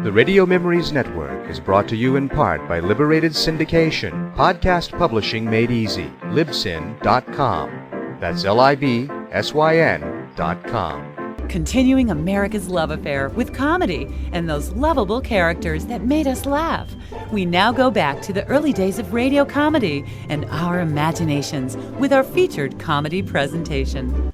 The Radio Memories Network is brought to you in part by Liberated Syndication, podcast publishing made easy, libsyn.com. That's LIBSYN.com. Continuing America's love affair with comedy and those lovable characters that made us laugh. We now go back to the early days of radio comedy and our imaginations with our featured comedy presentation.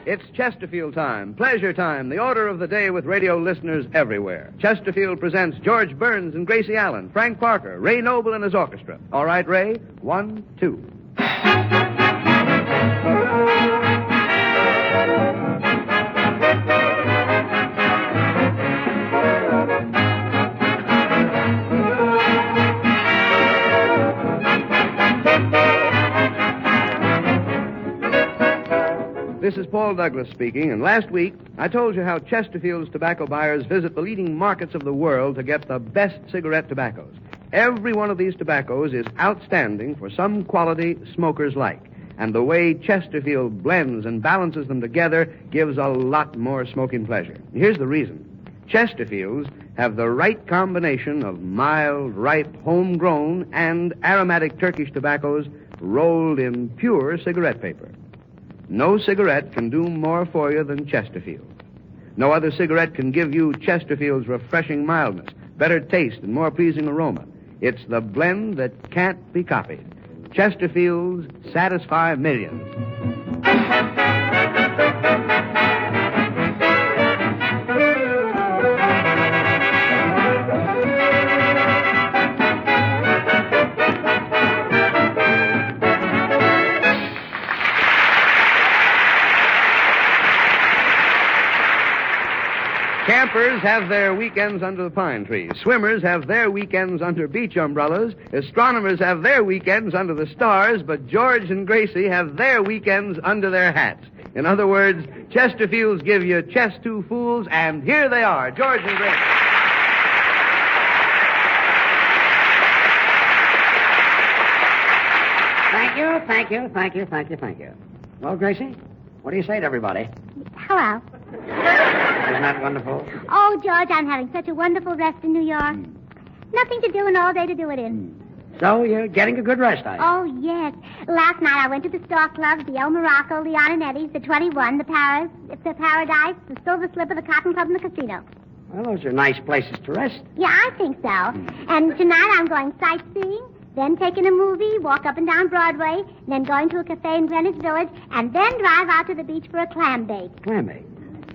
It's Chesterfield time, pleasure time, the order of the day with radio listeners everywhere. Chesterfield presents George Burns and Gracie Allen, Frank Parker, Ray Noble and his orchestra. All right, Ray? 1, 2. This is Paul Douglas speaking, and last week I told you how Chesterfield's tobacco buyers visit the leading markets of the world to get the best cigarette tobaccos. Every one of these tobaccos is outstanding for some quality smokers like, and the way Chesterfield blends and balances them together gives a lot more smoking pleasure. Here's the reason. Chesterfields have the right combination of mild, ripe, homegrown, and aromatic Turkish tobaccos rolled in pure cigarette paper. No cigarette can do more for you than Chesterfield. No other cigarette can give you Chesterfield's refreshing mildness, better taste, and more pleasing aroma. It's the blend that can't be copied. Chesterfields satisfy millions. Campers have their weekends under the pine trees. Swimmers have their weekends under beach umbrellas. Astronomers have their weekends under the stars. But George and Gracie have their weekends under their hats. In other words, Chesterfields give you chest two fools, and here they are, George and Gracie. Thank you. Well, Gracie, what do you say to everybody? Hello. Isn't that wonderful? Oh, George, I'm having such a wonderful rest in New York. Nothing to do and all day to do it in. So you're getting a good rest, are you? Oh, yes. Last night I went to the Star Club, the El Morocco, the Ananetti's, the 21, the Paris, the Paradise, the Silver Slipper, the Cotton Club, and the Casino. Well, those are nice places to rest. Yeah, I think so. And tonight I'm going sightseeing, then taking a movie, walk up and down Broadway, then going to a cafe in Greenwich Village, and then drive out to the beach for a clam bake. Clam bake?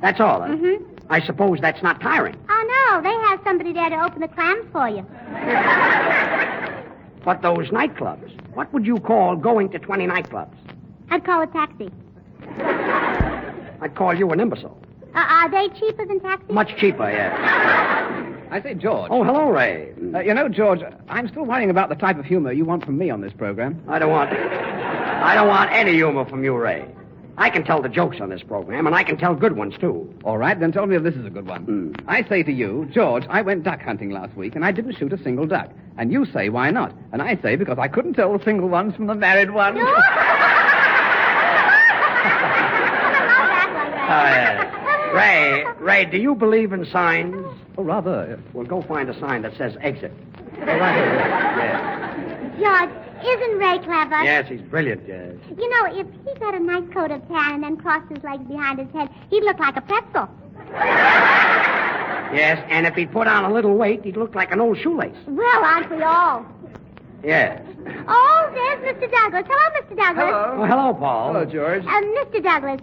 That's all, huh? Mm-hmm. I suppose that's not tiring. Oh, no, they have somebody there to open the clams for you. But those nightclubs, what would you call going to 20 nightclubs? I'd call a taxi. I'd call you an imbecile. Are they cheaper than taxis? Much cheaper, yes. I say, George. Oh, hello, Ray. George, I'm still worrying about the type of humor you want from me on this program. I don't want any humor from you, Ray. I can tell the jokes on this program, and I can tell good ones, too. All right, then tell me if this is a good one. I say to you, George, I went duck hunting last week, and I didn't shoot a single duck. And you say, why not? And I say, because I couldn't tell the single ones from the married ones. Ray, do you believe in signs? Oh, rather. Well, go find a sign that says exit. All right. Yes. George, isn't Ray clever? Yes, he's brilliant, yes. You know, if he got a nice coat of tan and then crossed his legs behind his head, he'd look like a pretzel. Yes, and if he put on a little weight, he'd look like an old shoelace. Well, aren't we all? Yes. Oh, there's Mr. Douglas. Hello, Mr. Douglas. Hello. Oh, hello, Paul. Hello, George. Mr. Douglas,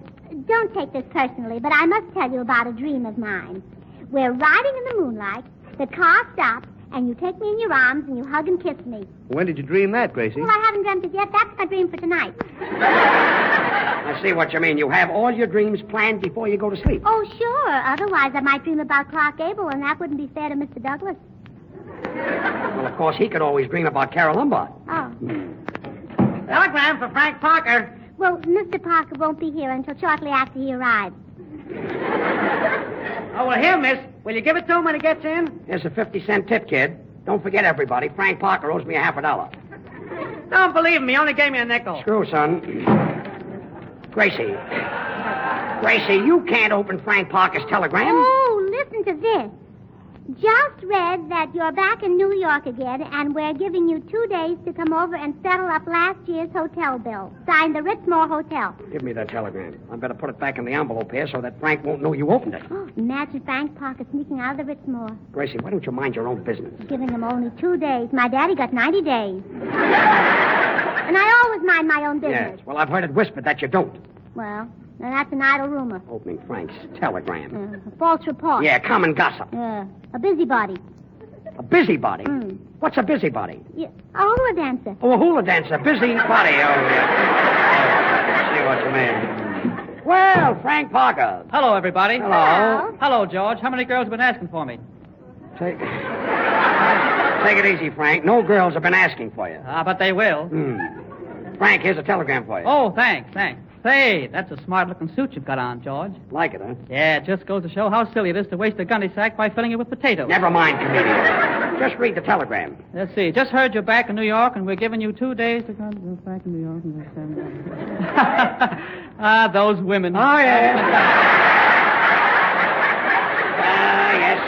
don't take this personally, but I must tell you about a dream of mine. We're riding in the moonlight, the car stops, and you take me in your arms and you hug and kiss me. When did you dream that, Gracie? Well, I haven't dreamt it yet. That's my dream for tonight. I see what you mean. You have all your dreams planned before you go to sleep. Oh, sure. Otherwise, I might dream about Clark Gable, and that wouldn't be fair to Mr. Douglas. Well, of course, he could always dream about Carol Lombard. Oh. Telegram for Frank Parker. Well, Mr. Parker won't be here until shortly after he arrives. Oh, well, here, miss. Will you give it to him when he gets in? Here's a 50-cent tip, kid. Don't forget, everybody, Frank Parker owes me $50. Don't believe him. He only gave me a nickel. Screw, son. Gracie. Gracie, you can't open Frank Parker's telegram. Oh, listen to this. Just read that you're back in New York again, and we're giving you 2 days to come over and settle up last year's hotel bill. Signed, the Ritzmore Hotel. Give me that telegram. I better put it back in the envelope here so that Frank won't know you opened it. Oh, imagine Frank Parker sneaking out of the Ritzmore. Gracie, why don't you mind your own business? Giving him only 2 days. My daddy got 90 days. And I always mind my own business. Yes, well, I've heard it whispered that you don't. Well, now that's an idle rumor. Opening Frank's telegram. A false report. Yeah, common gossip. A busybody. A busybody? Mm. What's a busybody? Yeah, a hula dancer. Oh, a hula dancer. Busybody. Oh, yeah. See what you mean. Well, Frank Parker. Hello, everybody. Hello. Hello, George. How many girls have been asking for me? Take it easy, Frank. No girls have been asking for you. But they will. Frank, here's a telegram for you. Oh, thanks. Say, that's a smart-looking suit you've got on, George. Like it, huh? Yeah, it just goes to show how silly it is to waste a gunny sack by filling it with potatoes. Never mind, comedian. Just read the telegram. Let's see. Just heard you're back in New York, and we're giving you 2 days to come back in New York. Those women. Oh, yeah.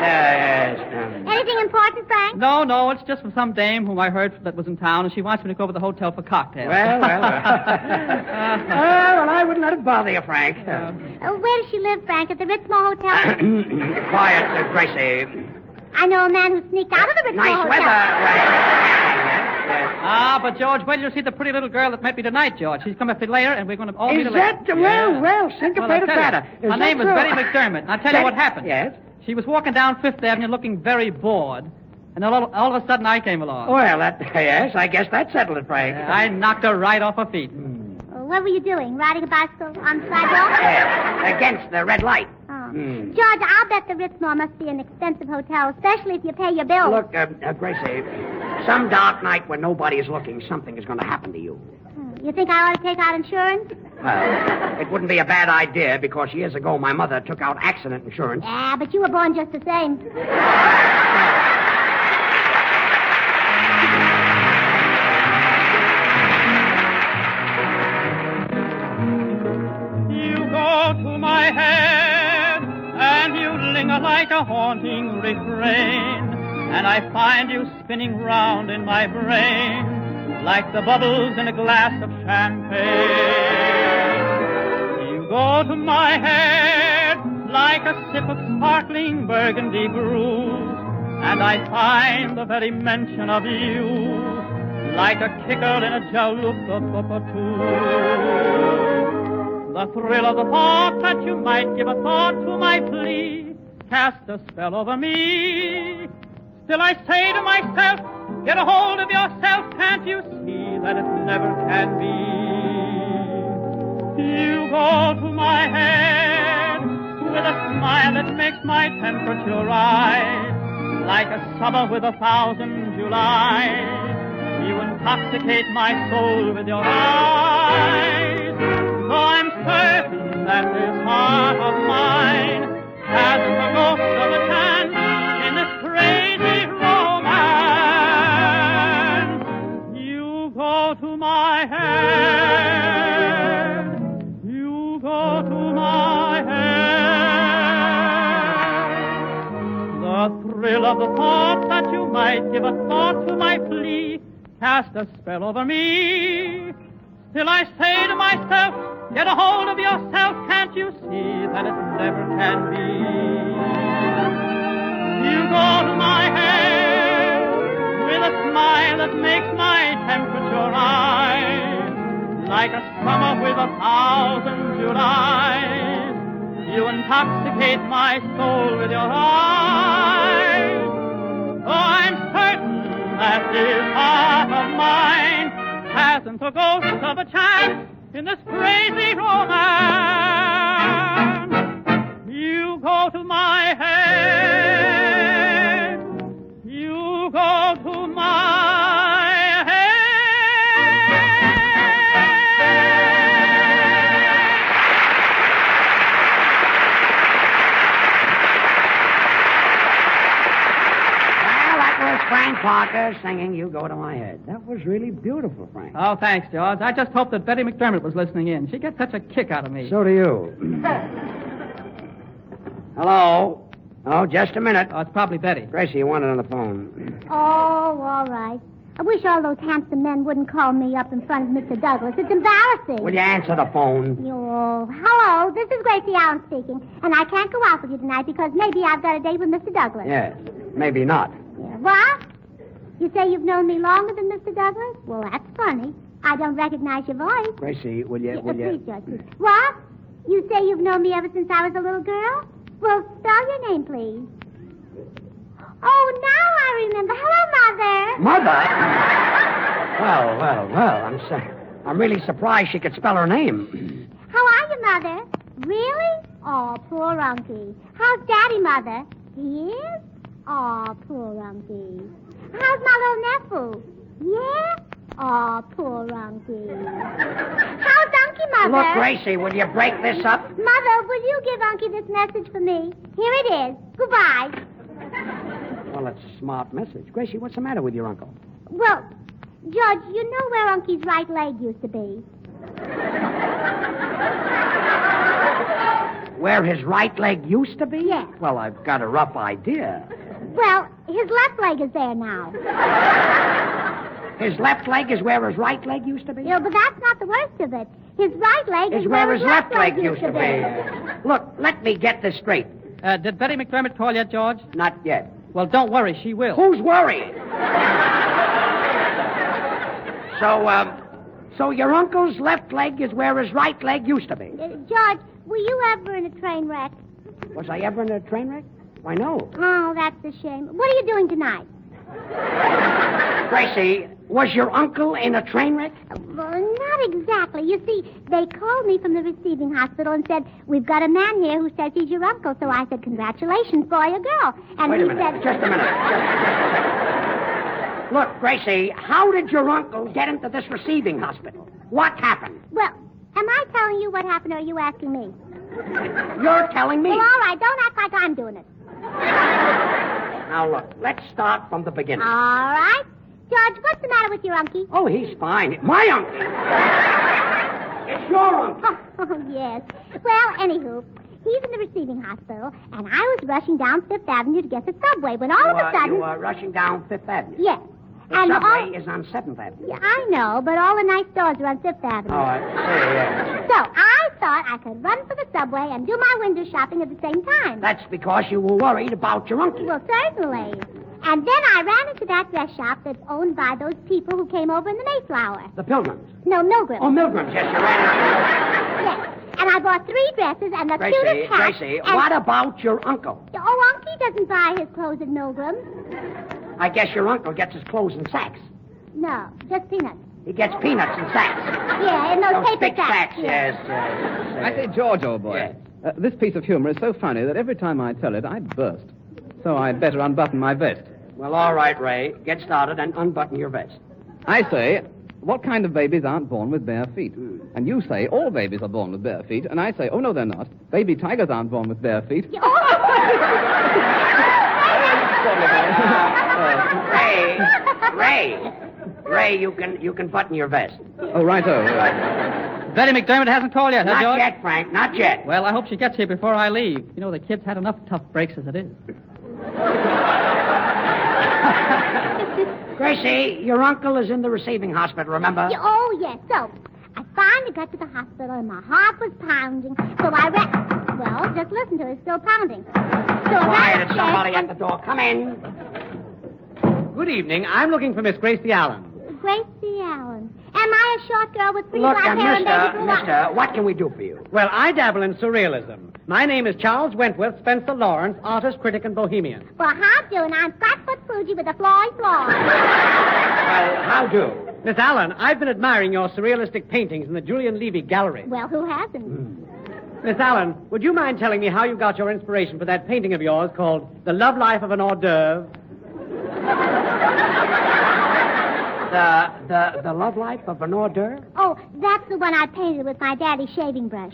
Yes. Anything important, Frank? No, it's just from some dame whom I heard that was in town, and she wants me to go over to the hotel for cocktails. Well. I wouldn't let it bother you, Frank. Where does she live, Frank? At the Ritzmore Hotel? Quiet, Gracie. I know a man who sneaked out of the Ritzmore Nice Hotel. weather. But George, wait till you see the pretty little girl that met me tonight, George. She's coming up later, and we're going to all meet Is her later. that? Well, syncopated batter. Her name is Betty McDermott. And I'll tell you what happened. Yes? She was walking down Fifth Avenue looking very bored, and all of a sudden I came along. Well, yes, I guess that settled it, Frank. I knocked her right off her feet. What were you doing? Riding a bicycle on the sidewalk? Against the red light. Oh. George, I'll bet the Ritzmore must be an expensive hotel, especially if you pay your bills. Look, Gracie, some dark night when nobody is looking, something is going to happen to you. You think I ought to take out insurance? Well, it wouldn't be a bad idea because years ago my mother took out accident insurance. Yeah, but you were born just the same. You go to my head, and you linger like a haunting refrain, and I find you spinning round in my brain like the bubbles in a glass of champagne. You go to my head like a sip of sparkling burgundy brew, and I find the very mention of you like a kicker in a jaloopa-papa-too. The thrill of the thought that you might give a thought to my plea cast a spell over me. Still I say to myself, get a hold of yourself, can't you see that it never can be? You go to my head with a smile that makes my temperature rise like a summer with 1,000 Julys. You intoxicate my soul with your eyes. So I'm certain that this heart of mine hasn't a ghost of a chance in this crazy romance. You go to my head. You go to my head. The thrill of the thought that you might give a thought to my plea cast a spell over me. Still I say to myself, get a hold of yourself, can't you see that it never can be? You go to my head with a smile that makes my temperature rise like a summer with 1,000 Julys. You intoxicate my soul with your eyes. Oh, I'm certain that this heart of mine hasn't a ghost of a chance in this crazy romance. You go to my head. You go to my head. Well, that was Frank Parker. harmonica, singing, you go to my head. That was really beautiful, Frank. Oh, thanks, George. I just hope that Betty McDermott was listening in. She gets such a kick out of me. So do you. Hello? Oh, just a minute. Oh, it's probably Betty. Gracie, you want it on the phone. Oh, all right. I wish all those handsome men wouldn't call me up in front of Mr. Douglas. It's embarrassing. Will you answer the phone? Hello, this is Gracie Allen speaking, and I can't go out with you tonight because maybe I've got a date with Mr. Douglas. Yes, maybe not. Yeah. What? You say you've known me longer than Mr. Douglas? Well, that's funny. I don't recognize your voice. Gracie, will you... Please, Judge, please. What? You say you've known me ever since I was a little girl? Well, spell your name, please. Oh, now I remember. Hello, Mother. Mother? I'm really surprised she could spell her name. How are you, Mother? Really? Oh, poor Unky. How's Daddy, Mother? He is? Oh, poor Unky. How's my little nephew? Yeah? Oh, poor Unky. How's Unky, Mother? Look, Gracie, will you break this up? Mother, will you give Unky this message for me? Here it is. Goodbye. Well, it's a smart message. Gracie, what's the matter with your uncle? Well, Judge, you know where Unky's right leg used to be. Where his right leg used to be? Yes. Well, I've got a rough idea. Well, his left leg is there now. His left leg is where his right leg used to be? Yeah, but that's not the worst of it. His right leg is where his left leg used to be. Look, let me get this straight. Did Betty McDermott call yet, George? Not yet. Well, don't worry, she will. Who's worried? So your uncle's left leg is where his right leg used to be. George, were you ever in a train wreck? Was I ever in a train wreck? Why, no. Oh, that's a shame. What are you doing tonight? Gracie, was your uncle in a train wreck? Well, not exactly. You see, they called me from the receiving hospital and said, we've got a man here who says he's your uncle. So I said, congratulations, boy or girl. And Wait a he minute. said... Just a minute. Look, Gracie, how did your uncle get into this receiving hospital? What happened? Well, am I telling you what happened, or are you asking me? You're telling me. Well, all right. Don't act like I'm doing it. Now, look, let's start from the beginning. All right. George, what's the matter with your uncle? Oh, he's fine. My uncle. It's your uncle. Oh, yes. Well, anywho, he's in the receiving hospital, and I was rushing down Fifth Avenue to get the subway when all of a sudden... You were rushing down Fifth Avenue? Yes. The subway is on 7th Avenue. Yeah, I know, but all the nice stores are on 5th Avenue. Oh, I see, yeah. So I thought I could run for the subway and do my window shopping at the same time. That's because you were worried about your uncle. Well, certainly. And then I ran into that dress shop that's owned by those people who came over in the Mayflower. The Pilgrims. No, Milgrims. Oh, Milgrims. Yes, you ran into Yes. And I bought 3 dresses and the cutest hat. Gracie, and... what about your uncle? Oh, Unky doesn't buy his clothes at Milgrims. I guess your uncle gets his clothes in sacks. No, just peanuts. He gets peanuts in sacks. Yeah, in those paper big sacks. Yes. I say, George, old boy, Yes. This piece of humor is so funny that every time I tell it, I burst. So I'd better unbutton my vest. Well, all right, Ray. Get started and unbutton your vest. I say, what kind of babies aren't born with bare feet? And you say all babies are born with bare feet. And I say, oh, no, they're not. Baby tigers aren't born with bare feet. Ray, you can button your vest. Oh, righto. Betty McDermott hasn't called yet, huh, Not George? yet, Frank, not yet. Well, I hope she gets here before I leave. You know, the kid's had enough tough breaks as it is. Gracie, your uncle is in the receiving hospital, remember? Oh, yes. So, I finally got to the hospital and my heart was pounding. So I ran... Well, just listen to it. It's still pounding. So Quiet, it's somebody at the door. Come in. Good evening. I'm looking for Miss Gracie Allen. Gracie Allen. Am I a short girl with pretty Look, black hair and baby blue eyes? mister, what can we do for you? Well, I dabble in surrealism. My name is Charles Wentworth Spencer Lawrence, artist, critic, and bohemian. Well, how do? And I'm Flatfoot Fuji with a Floyd Floyd. Well, how do? Miss Allen, I've been admiring your surrealistic paintings in the Julian Levy Gallery. Well, who hasn't? Miss Allen, would you mind telling me how you got your inspiration for that painting of yours called The Love Life of an Hors d'oeuvre? The love life of an hors d'oeuvre? Oh, that's the one I painted with my daddy's shaving brush.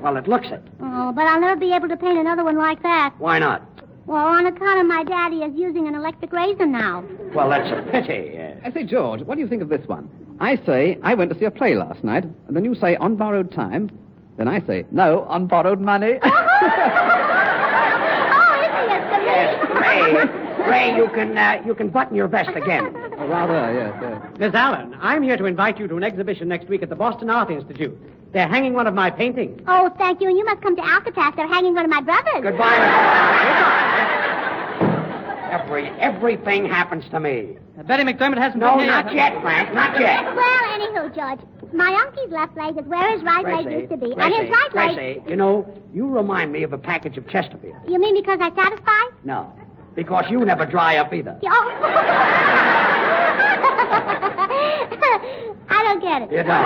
Well, it looks it. Oh, but I'll never be able to paint another one like that. Why not? Well, on account of my daddy is using an electric razor now. Well, that's a pity. I say, George, what do you think of this one? I say, I went to see a play last night, and then you say, on borrowed time. Then I say, no, on borrowed money. Oh, isn't it silly? Yes, Ray, you can button your vest again. Oh, rather, yes. Miss Allen, I'm here to invite you to an exhibition next week at the Boston Art Institute. They're hanging one of my paintings. Oh, thank you. And you must come to Alcatraz. They're hanging one of my brothers. Goodbye, Miss Allen. Everything happens to me. Betty McDermott hasn't No, been here not yet, Frank, not yet. Well, anywho, George, my uncle's left leg is where his right leg used to be. And his right leg... Gracie, you know, you remind me of a package of Chesterfield. You mean because I satisfy? No, because you never dry up either. Oh. I don't get it. You don't.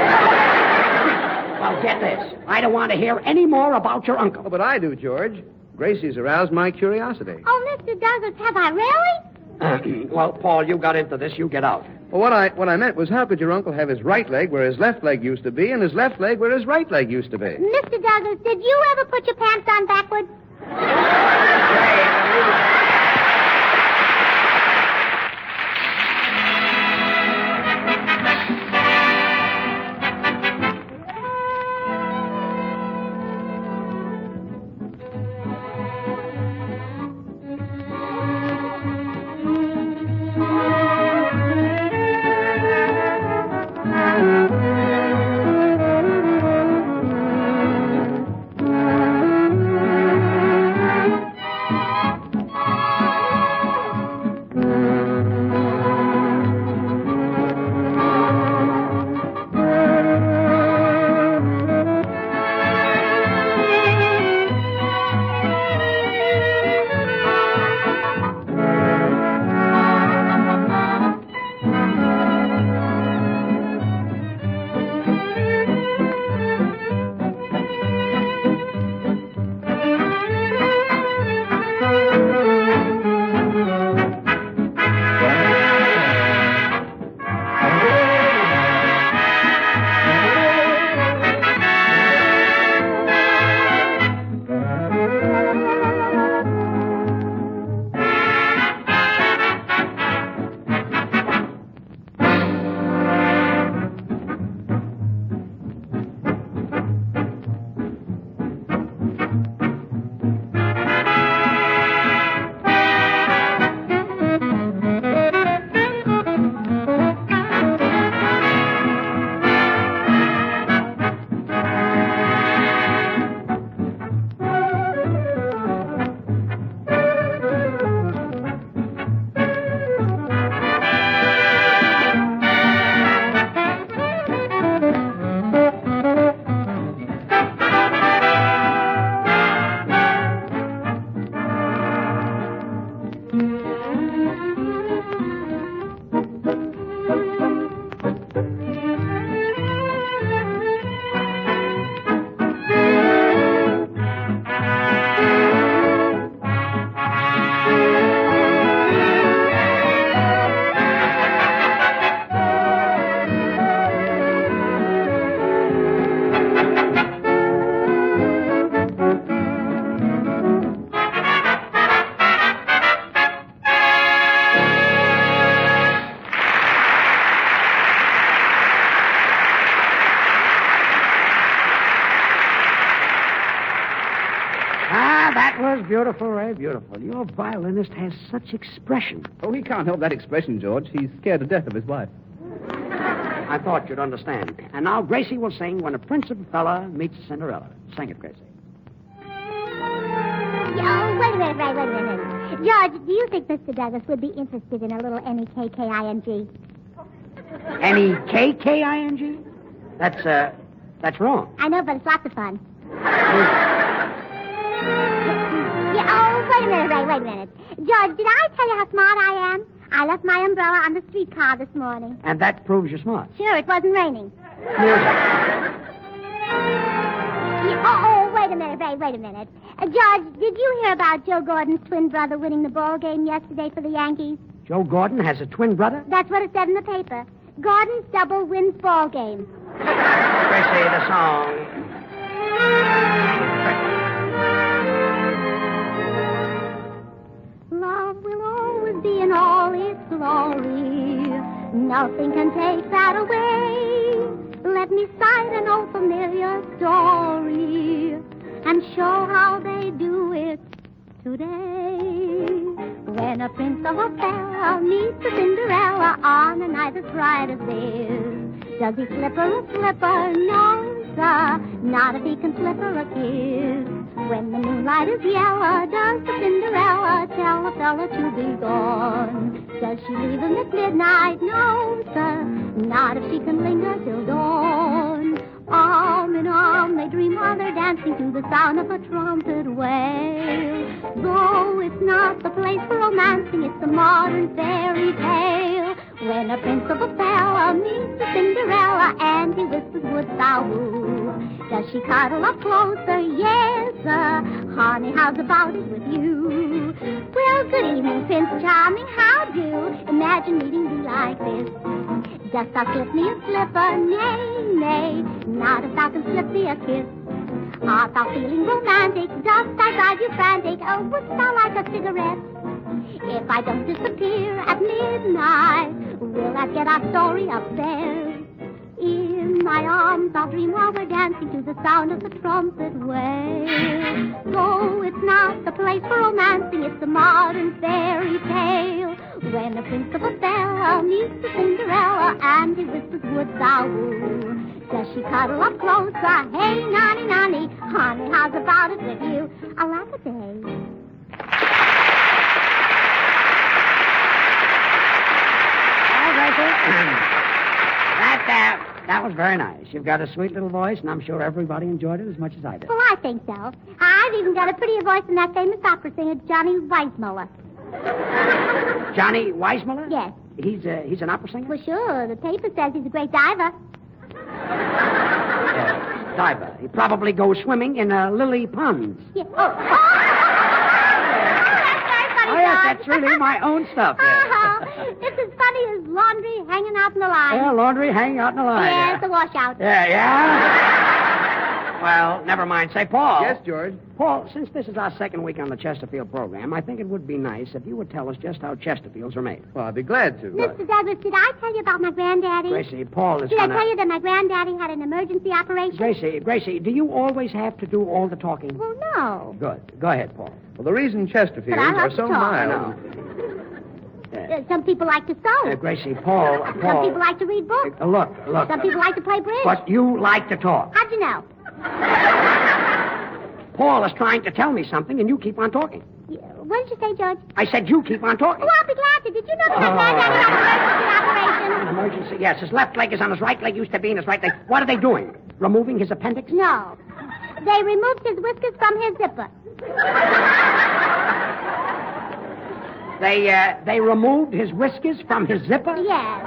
Well, get this. I don't want to hear any more about your uncle. Oh, but I do, George. Gracie's aroused my curiosity. Oh, Mr. Douglas, have I really? Well, Paul, you got into this. You get out. Well, what I meant was, how could your uncle have his right leg where his left leg used to be and his left leg where his right leg used to be? Mr. Douglas, did you ever put your pants on backwards? That was beautiful, Ray, beautiful. Your violinist has such expression. Oh, he can't help that expression, George. He's scared to death of his wife. I thought you'd understand. And now Gracie will sing When a Prince of a Fella Meets a Cinderella. Sing it, Gracie. Oh, wait a minute. George, do you think Mr. Douglas would be interested in a little N-E-K-K-I-N-G? N-E-K-K-I-N-G? That's wrong. I know, but it's lots of fun. Wait a minute. George, did I tell you how smart I am? I left my umbrella on the streetcar this morning. And that proves you're smart. Sure, it wasn't raining. Wait a minute. George, did you hear about Joe Gordon's twin brother winning the ball game yesterday for the Yankees? Joe Gordon has a twin brother? That's what it said in the paper. Gordon's double wins ball game. Gracie, the song. be in all its glory. Nothing can take that away. Let me cite an old familiar story and show how they do it today. When a prince of a belle meets a Cinderella on a night as bright as this, does he slip her a slipper? No, sir, not if he can slip her a kiss. When the moonlight is yellow, does the Cinderella tell the fella to be gone? Does she leave him at midnight? No, sir, not if she can linger till dawn. Arm in arm they dream while they're dancing to the sound of a trumpet wail. Though it's not the place for romancing, it's a modern fairy tale. When a prince of a belle meets a Cinderella and he whispers, wouldst thou woo? Does she cuddle up closer? Yes, sir. Honey, how's about it with you? Well, good evening, Prince Charming. How do? Imagine meeting you like this. Dost thou slip me a slipper? Nay, nay, not if thou can slip me a kiss. Art thou feeling romantic? Dost I drive you frantic? Oh, wouldst thou like a cigarette? If I don't disappear at midnight, will that get our story up there? In my arms I'll dream while we're dancing to the sound of the trumpet wail. Though it's not the place for romancing, it's a modern fairy tale. When a prince of a belle meets a Cinderella and he whispers, wouldst thou woo? Does she cuddle up closer? Hey, nonny, nonny, honey, how's about it with you? Alack-a-day. That was very nice. You've got a sweet little voice, and I'm sure everybody enjoyed it as much as I did. Well, I think so. I've even got a prettier voice than that famous opera singer, Johnny Weissmuller. Johnny Weissmuller? Yes. He's an opera singer? Well, sure. The paper says he's a great diver. Diver. He probably goes swimming in lily ponds. Yeah. Oh, yes, that's really my own stuff. It's as funny as laundry hanging out in the line. Yeah, laundry hanging out in the line. Yeah, it's a washout. Yeah. Well, never mind. Say, Paul. Yes, George? Paul, since this is our second week on the Chesterfield program, I think it would be nice if you would tell us just how Chesterfields are made. Well, I'd be glad to. Mr. Douglas, did I tell you about my granddaddy? Gracie, Paul is Did I tell you that my granddaddy had an emergency operation? Gracie, do you always have to do all the talking? Well, no. Good. Go ahead, Paul. Well, the reason Chesterfields But I are love so to talk. mild... Some people like to sew. Gracie, Paul. Some people like to read books. Look. Some people like to play bridge. But you like to talk. How'd you know? Paul is trying to tell me something, and you keep on talking. What did you say, George? I said you keep on talking. Oh, I'll be glad to. Did you know that my granddaddy had an emergency operation? An emergency, yes. His left leg is on his right leg, used to be in his right leg. What are they doing? Removing his appendix? No. They removed his whiskers from his zipper. They removed his whiskers from his zipper? Yes.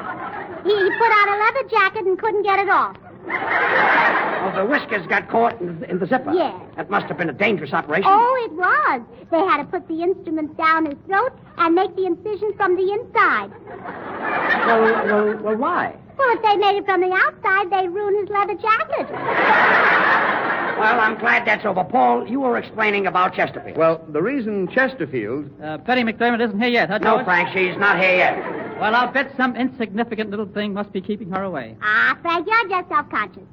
He put on a leather jacket and couldn't get it off. Oh, the whiskers got caught in the zipper? Yes. That must have been a dangerous operation. Oh, it was. They had to put the instruments down his throat and make the incision from the inside. Well, why? Well, if they made it from the outside, they'd ruin his leather jacket. Well, I'm glad that's over. Paul, you were explaining about Chesterfield. Well, the reason Chesterfield... Betty McDermott isn't here yet, huh, No, George? Frank, she's not here yet. Well, I'll bet some insignificant little thing must be keeping her away. Frank, you're just self-conscious.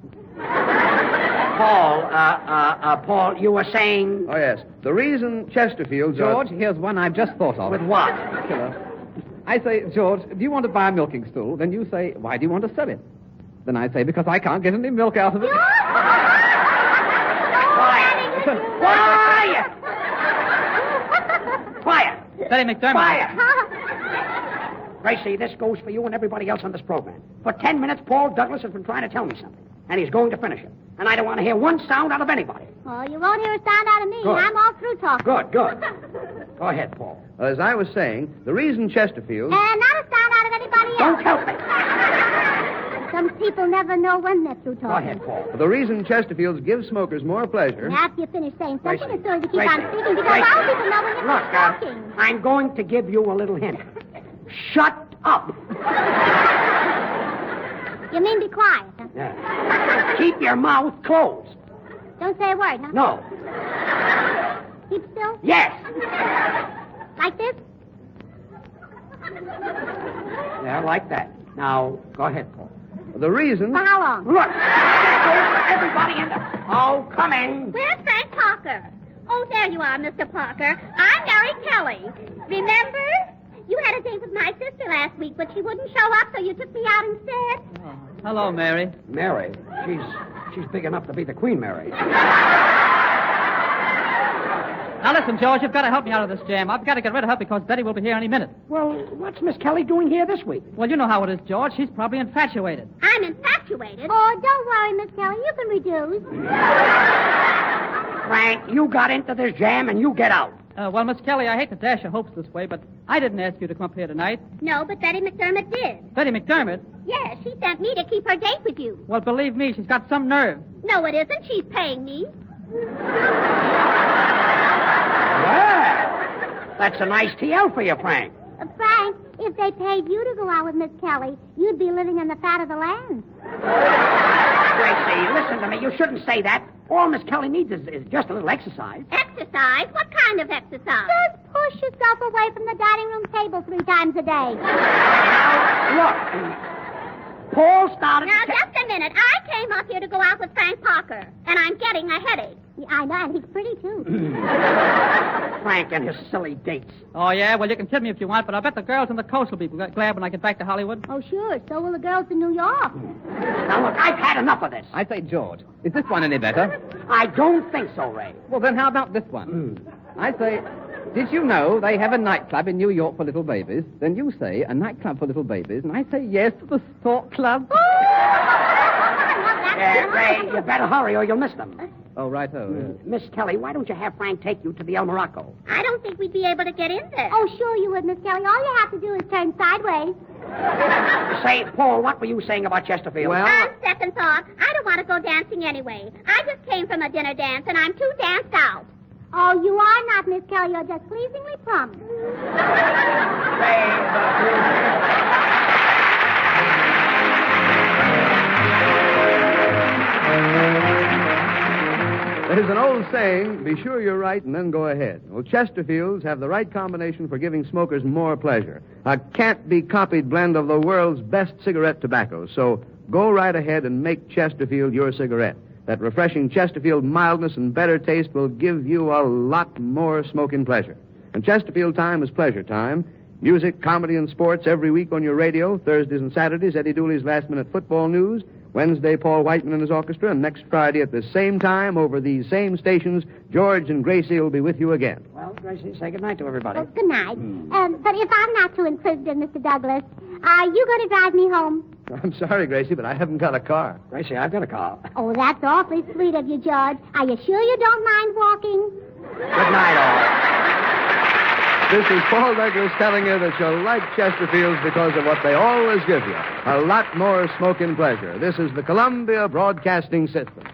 Paul, you were saying... Oh, yes. The reason Chesterfields George, here's one I've just thought of. With what? I say, George, do you want to buy a milking stool? Then you say, why do you want to sell it? Then I say, because I can't get any milk out of it. Quiet! Quiet! Betty McDermott. Quiet! Gracie, this goes for you and everybody else on this program. For 10 minutes, Paul Douglas has been trying to tell me something. And he's going to finish it. And I don't want to hear one sound out of anybody. Oh, you won't hear a sound out of me. Good. I'm all through talking. Good. Go ahead, Paul. As I was saying, the reason Chesterfield... And not a sound out of anybody else. Don't help me. Some people never know when they're through talking. Go ahead, Paul. The reason Chesterfields give smokers more pleasure... And after you finish saying something, Gracie, it's so you keep Gracie, on speaking because Gracie. all people know when you're Look, talking. I'm going to give you a little hint. Shut up. You mean be quiet, huh? Yeah. Keep your mouth closed. Don't say a word, huh? No. Keep still? Yes. Like this? Yeah, like that. Now, go ahead, Paul. The reason... For how long? Look! Everybody in the... Oh, come in. Where's Frank Parker? Oh, there you are, Mr. Parker. I'm Mary Kelly. Remember? You had a date with my sister last week, but she wouldn't show up, so you took me out instead. Oh, hello, Mary. Mary? She's big enough to be the Queen Mary. Now, listen, George, you've got to help me out of this jam. I've got to get rid of her because Betty will be here any minute. Well, what's Miss Kelly doing here this week? Well, you know how it is, George. She's probably infatuated. I'm infatuated. Oh, don't worry, Miss Kelly. You can reduce. Frank, you got into this jam and you get out. Well, Miss Kelly, I hate to dash your hopes this way, but I didn't ask you to come up here tonight. No, but Betty McDermott did. Betty McDermott? Yes, she sent me to keep her date with you. Well, believe me, she's got some nerve. No, it isn't. She's paying me. Well, that's a nice TL for you, Frank. Frank, if they paid you to go out with Miss Kelly, you'd be living in the fat of the land. Gracie, listen to me. You shouldn't say that. All Miss Kelly needs is just a little exercise. Exercise? What kind of exercise? Just push yourself away from the dining room table 3 times a day. Look, Paul started... Now, just a minute. I came up here to go out with Frank Parker, and I'm getting a headache. Yeah, I know, and he's pretty, too. Frank and his silly dates. Oh, yeah? Well, you can kid me if you want, but I bet the girls on the coast will be glad when I get back to Hollywood. Oh, sure. So will the girls in New York. Now, look, I've had enough of this. I say, George, is this one any better? I don't think so, Ray. Well, then how about this one? I say, did you know they have a nightclub in New York for little babies? Then you say, a nightclub for little babies, and I say yes to the Stork Club. Ray, you better hurry or you'll miss them. Oh, righto. Miss Kelly, why don't you have Frank take you to the El Morocco? I don't think we'd be able to get in there. Oh, sure you would, Miss Kelly. All you have to do is turn sideways. Say, Paul, what were you saying about Chesterfield? Well... On second thought, I don't want to go dancing anyway. I just came from a dinner dance, and I'm too danced out. Oh, you are not, Miss Kelly. You're just pleasingly plump. There's an old saying, be sure you're right and then go ahead. Well, Chesterfields have the right combination for giving smokers more pleasure. A can't-be-copied blend of the world's best cigarette tobacco. So go right ahead and make Chesterfield your cigarette. That refreshing Chesterfield mildness and better taste will give you a lot more smoking pleasure. And Chesterfield time is pleasure time. Music, comedy, and sports every week on your radio. Thursdays and Saturdays, Eddie Dooley's last-minute football news. Wednesday, Paul Whiteman and his orchestra. And next Friday at the same time, over these same stations, George and Gracie will be with you again. Well, Gracie, say goodnight to everybody. Oh, good night. But if I'm not too inquisitive, Mr. Douglas, are you going to drive me home? I'm sorry, Gracie, but I haven't got a car. Gracie, I've got a car. Oh, that's awfully sweet of you, George. Are you sure you don't mind walking? Good night, all. This is Paul Douglas telling you that you'll like Chesterfields because of what they always give you. A lot more smoking pleasure. This is the Columbia Broadcasting System.